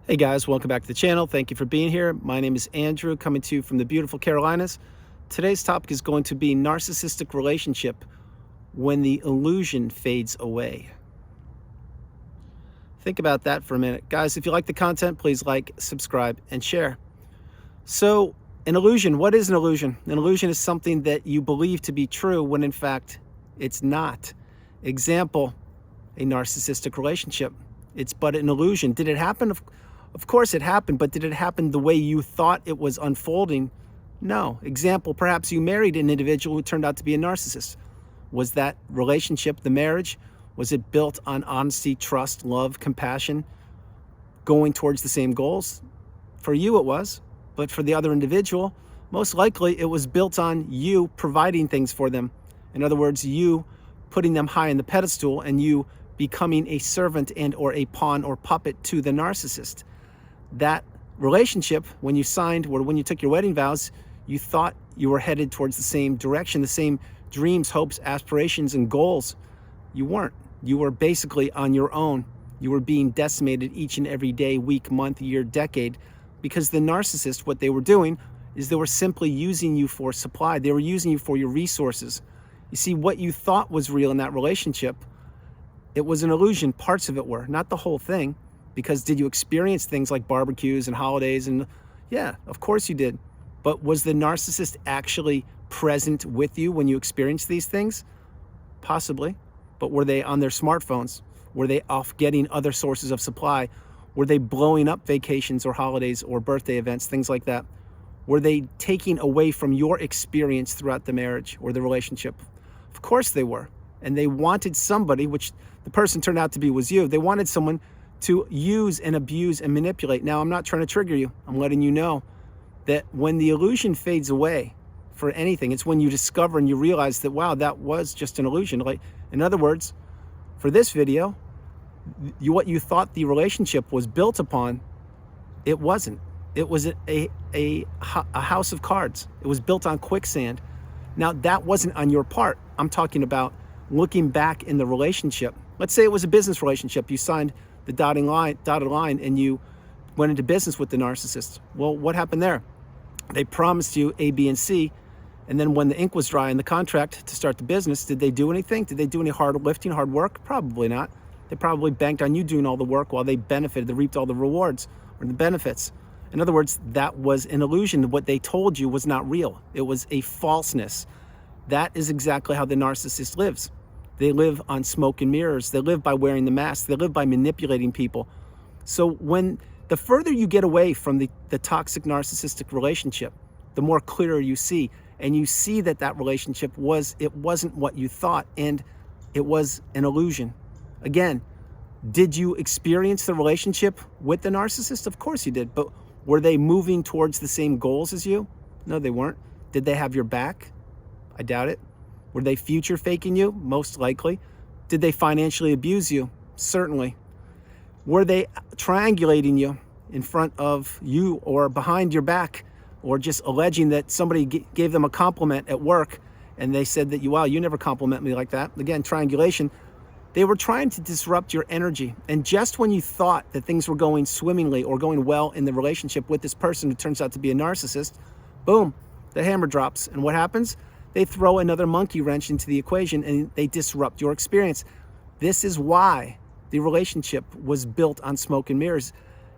Hey guys, welcome back to the channel. Thank you for being here. My name is Andrew, coming to you from the beautiful Carolinas. Today's topic is going to be narcissistic relationship when the illusion fades away. Think about that for a minute. Guys, if you like the content, please like, subscribe, and share. So, an illusion, what is an illusion? An illusion is something that you believe to be true when in fact it's not. Example, a narcissistic relationship. It's but an illusion. Did it happen? Of course it happened, but did it happen the way you thought it was unfolding? No. Example, perhaps you married an individual who turned out to be a narcissist. Was that relationship, the marriage, was it built on honesty, trust, love, compassion, going towards the same goals? For you it was, but for the other individual, most likely it was built on you providing things for them. In other words, you putting them high in the pedestal and you becoming a servant and or a pawn or puppet to the narcissist. That relationship, when you signed or when you took your wedding vows, you thought you were headed towards the same direction, the same dreams, hopes, aspirations, and goals. You weren't. You were basically on your own. You were being decimated each and every day, week, month, year, decade, because the narcissist, what they were doing is they were simply using you for supply. They were using you for your resources. You see, what you thought was real in that relationship, it was an illusion. Parts of it were, not the whole thing. Because did you experience things like barbecues and holidays? And yeah, of course you did. But was the narcissist actually present with you when you experienced these things? Possibly. But were they on their smartphones? Were they off getting other sources of supply? Were they blowing up vacations or holidays or birthday events, things like that? Were they taking away from your experience throughout the marriage or the relationship? Of course they were. And they wanted somebody, which the person turned out to be was you. They wanted someone to use and abuse and manipulate. Now, I'm not trying to trigger you. I'm letting you know that when the illusion fades away for anything, it's when you discover and you realize that, wow, that was just an illusion. Like, in other words, for this video, what you thought the relationship was built upon, it wasn't. It was a house of cards. It was built on quicksand. Now, that wasn't on your part. I'm talking about looking back in the relationship. Let's say it was a business relationship. You signed the dotted line and you went into business with the narcissist. Well, what happened there? They promised you A, B, and C, and then when the ink was dry in the contract to start the business, did they do anything? Did they do any hard lifting, hard work? Probably not. They probably banked on you doing all the work while they benefited, they reaped all the rewards or the benefits. In other words, that was an illusion. What they told you was not real. It was a falseness. That is exactly how the narcissist lives. They live on smoke and mirrors. They live by wearing the mask. They live by manipulating people. So when the further you get away from the toxic narcissistic relationship, the more clearer you see. And you see that that relationship wasn't what you thought, and it was an illusion. Again, did you experience the relationship with the narcissist? Of course you did. But were they moving towards the same goals as you? No, they weren't. Did they have your back? I doubt it. Were they future faking you? Most likely. Did they financially abuse you? Certainly. Were they triangulating you in front of you or behind your back, or just alleging that somebody gave them a compliment at work and they said that wow, you never compliment me like that? Again, triangulation. They were trying to disrupt your energy. And just when you thought that things were going swimmingly or going well in the relationship with this person who turns out to be a narcissist, boom, the hammer drops. And what happens? They throw another monkey wrench into the equation and they disrupt your experience. This is why the relationship was built on smoke and mirrors.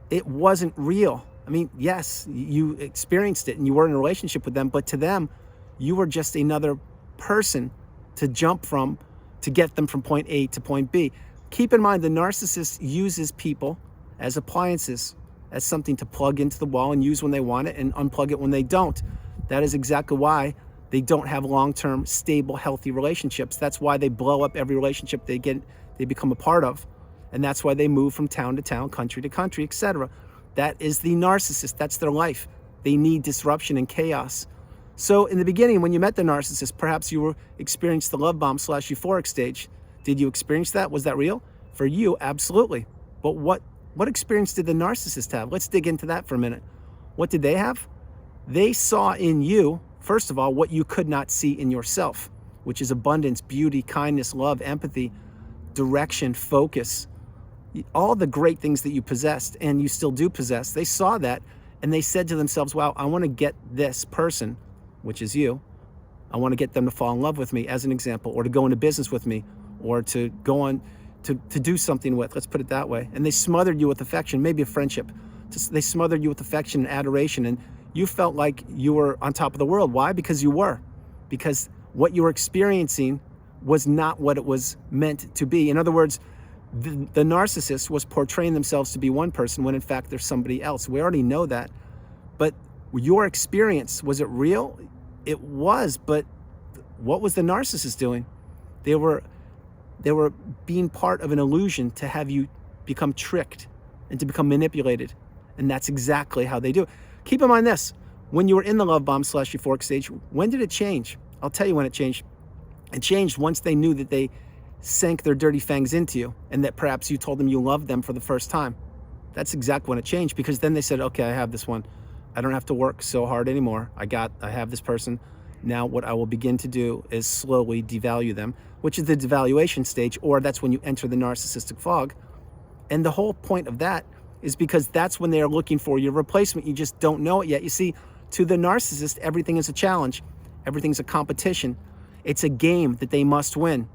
It wasn't real. I mean, yes, you experienced it and you were in a relationship with them, but to them, you were just another person to jump from, to get them from point A to point B. Keep in mind, the narcissist uses people as appliances, as something to plug into the wall and use when they want it and unplug it when they don't. That is exactly why they don't have long-term, stable, healthy relationships. That's why they blow up every relationship they become a part of. And that's why they move from town to town, country to country, etc. That is the narcissist. That's their life. They need disruption and chaos. So in the beginning, when you met the narcissist, perhaps you experienced the love bomb / euphoric stage. Did you experience that? Was that real? For you, absolutely. But what experience did the narcissist have? Let's dig into that for a minute. What did they have? They saw in you, first of all, what you could not see in yourself, which is abundance, beauty, kindness, love, empathy, direction, focus. all the great things that you possessed and you still do possess, they saw that and they said to themselves, wow, I want to get this person, which is you, I want to get them to fall in love with me, as an example, or to go into business with me, or to go on to do something with, let's put it that way. And they smothered you with affection, maybe a friendship. They smothered you with affection and adoration, and you felt like you were on top of the world. Why? Because you were. Because what you were experiencing was not what it was meant to be. In other words, the narcissist was portraying themselves to be one person when in fact they're somebody else. We already know that. But your experience, was it real? It was, but what was the narcissist doing? They were being part of an illusion to have you become tricked and to become manipulated. And that's exactly how they do it. Keep in mind this, when you were in the love bomb / euphoric stage, when did it change? I'll tell you when it changed. It changed once they knew that they sank their dirty fangs into you and that perhaps you told them you loved them for the first time. That's exactly when it changed, because then they said, okay, I have this one. I don't have to work so hard anymore. I have this person. Now what I will begin to do is slowly devalue them, which is the devaluation stage, or that's when you enter the narcissistic fog. And the whole point of that is because that's when they are looking for your replacement. You just don't know it yet. You see, to the narcissist, everything is a challenge. Everything's a competition. It's a game that they must win.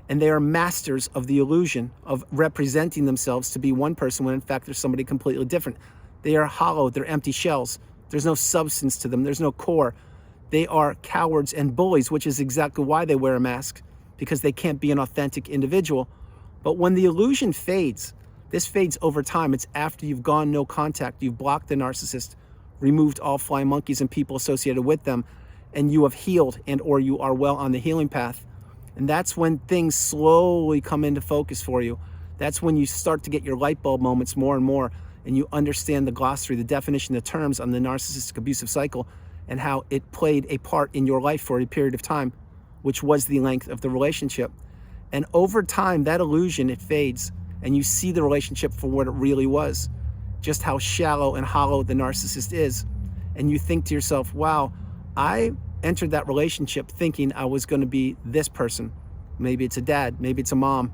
And they are masters of the illusion of representing themselves to be one person when in fact they're somebody completely different. They are hollow, they're empty shells. There's no substance to them, there's no core. They are cowards and bullies, which is exactly why they wear a mask, because they can't be an authentic individual. But when the illusion fades, this fades over time. It's after you've gone no contact, you've blocked the narcissist, removed all flying monkeys and people associated with them, and you have healed and or you are well on the healing path. And that's when things slowly come into focus for you. That's when you start to get your light bulb moments more and more, and you understand the glossary, the definition, the terms on the narcissistic abusive cycle, and how it played a part in your life for a period of time, which was the length of the relationship. And over time, that illusion, it fades, and you see the relationship for what it really was, just how shallow and hollow the narcissist is. And you think to yourself, wow, I entered that relationship thinking I was going to be this person. Maybe it's a dad, maybe it's a mom,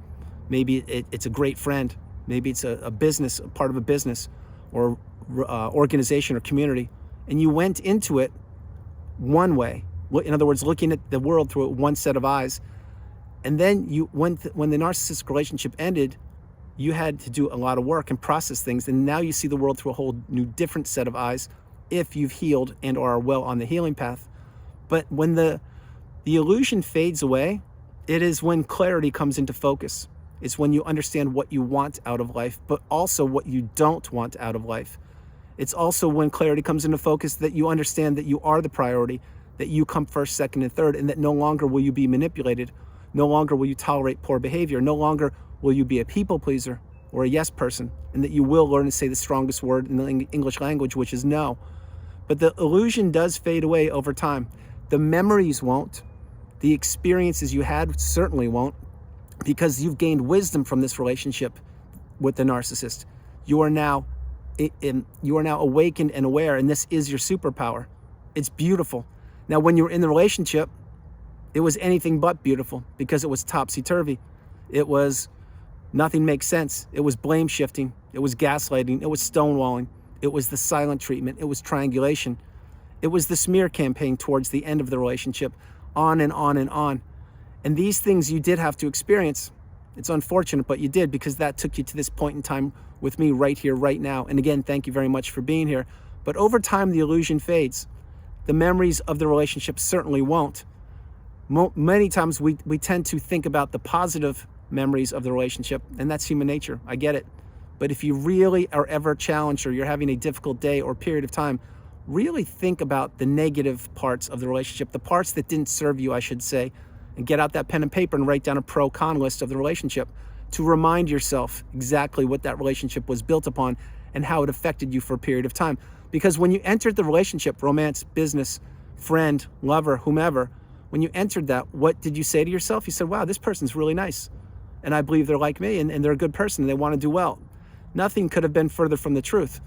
maybe it's a great friend, maybe it's a business, a part of a business or organization or community. And you went into it one way. In other words, looking at the world through one set of eyes. And then when the narcissistic relationship ended, you had to do a lot of work and process things. And now you see the world through a whole new different set of eyes if you've healed and or are well on the healing path. But when the illusion fades away, it is when clarity comes into focus. It's when you understand what you want out of life, but also what you don't want out of life. It's also when clarity comes into focus that you understand that you are the priority, that you come first, second, and third, and that no longer will you be manipulated. No longer will you tolerate poor behavior. No longer will you be a people pleaser or a yes person, and that you will learn to say the strongest word in the English language, which is no. But the illusion does fade away over time. The memories won't. The experiences you had certainly won't, because you've gained wisdom from this relationship with the narcissist. You are now awakened and aware, and this is your superpower. It's beautiful. Now, when you were in the relationship, it was anything but beautiful, because it was topsy-turvy. It was nothing makes sense. It was blame shifting. It was gaslighting. It was stonewalling. It was the silent treatment. It was triangulation. It was the smear campaign towards the end of the relationship, on and on and on. And these things you did have to experience. It's unfortunate, but you did, because that took you to this point in time with me right here, right now. And again, thank you very much for being here. But over time, the illusion fades. The memories of the relationship certainly won't. Many times we tend to think about the positive memories of the relationship, and that's human nature. I get it. But if you really are ever challenged or you're having a difficult day or period of time, really think about the negative parts of the relationship, the parts that didn't serve you, I should say, and get out that pen and paper and write down a pro-con list of the relationship to remind yourself exactly what that relationship was built upon and how it affected you for a period of time. Because when you entered the relationship, romance, business, friend, lover, whomever, when you entered that, what did you say to yourself? You said, wow, this person's really nice, and I believe they're like me, and they're a good person, and they want to do well. Nothing could have been further from the truth.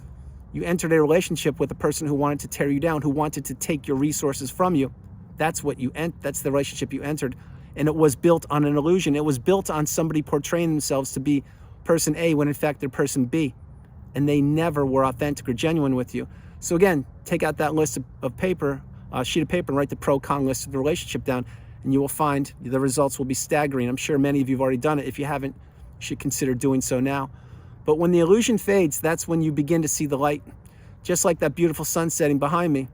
You entered a relationship with a person who wanted to tear you down, who wanted to take your resources from you. That's the relationship you entered. And it was built on an illusion. It was built on somebody portraying themselves to be person A when in fact they're person B, and they never were authentic or genuine with you. So again, take out that list of paper, sheet of paper, and write the pro-con list of the relationship down, and you will find the results will be staggering. I'm sure many of you have already done it. If you haven't, you should consider doing so now. But when the illusion fades, that's when you begin to see the light. Just like that beautiful sun setting behind me,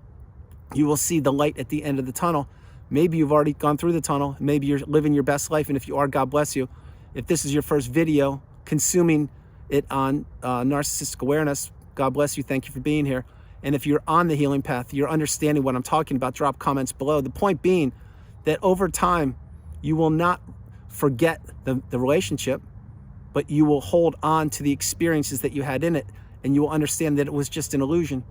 you will see the light at the end of the tunnel. Maybe you've already gone through the tunnel. Maybe you're living your best life, and if you are, God bless you. If this is your first video consuming it on narcissistic awareness, God bless you. Thank you for being here. And if you're on the healing path, you're understanding what I'm talking about, drop comments below. The point being that over time, you will not forget the relationship, but you will hold on to the experiences that you had in it, and you will understand that it was just an illusion.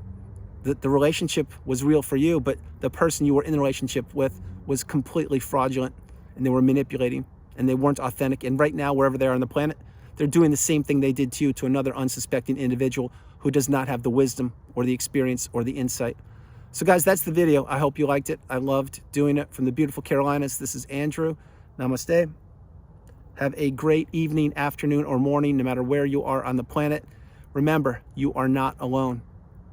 That the relationship was real for you, but the person you were in the relationship with was completely fraudulent, and they were manipulating, and they weren't authentic. And right now, wherever they are on the planet, they're doing the same thing they did to you to another unsuspecting individual who does not have the wisdom or the experience or the insight. So guys, that's the video. I hope you liked it. I loved doing it from the beautiful Carolinas. This is Andrew. Namaste. Have a great evening, afternoon, or morning, no matter where you are on the planet. Remember, you are not alone.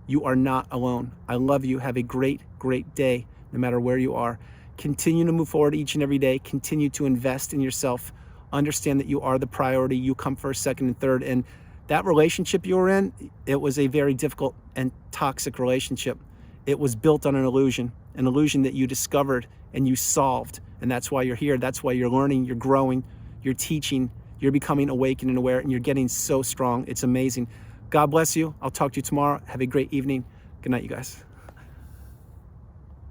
You are not alone. I love you. Have a great, great day, no matter where you are. Continue to move forward each and every day. Continue to invest in yourself. Understand that you are the priority. You come first, second, and third. And that relationship you were in, it was a very difficult and toxic relationship. It was built on an illusion that you discovered and you solved. And that's why you're here. That's why you're learning, you're growing, you're teaching, you're becoming awakened and aware, and you're getting so strong. It's amazing. God bless you. I'll talk to you tomorrow. Have a great evening. Good night, you guys.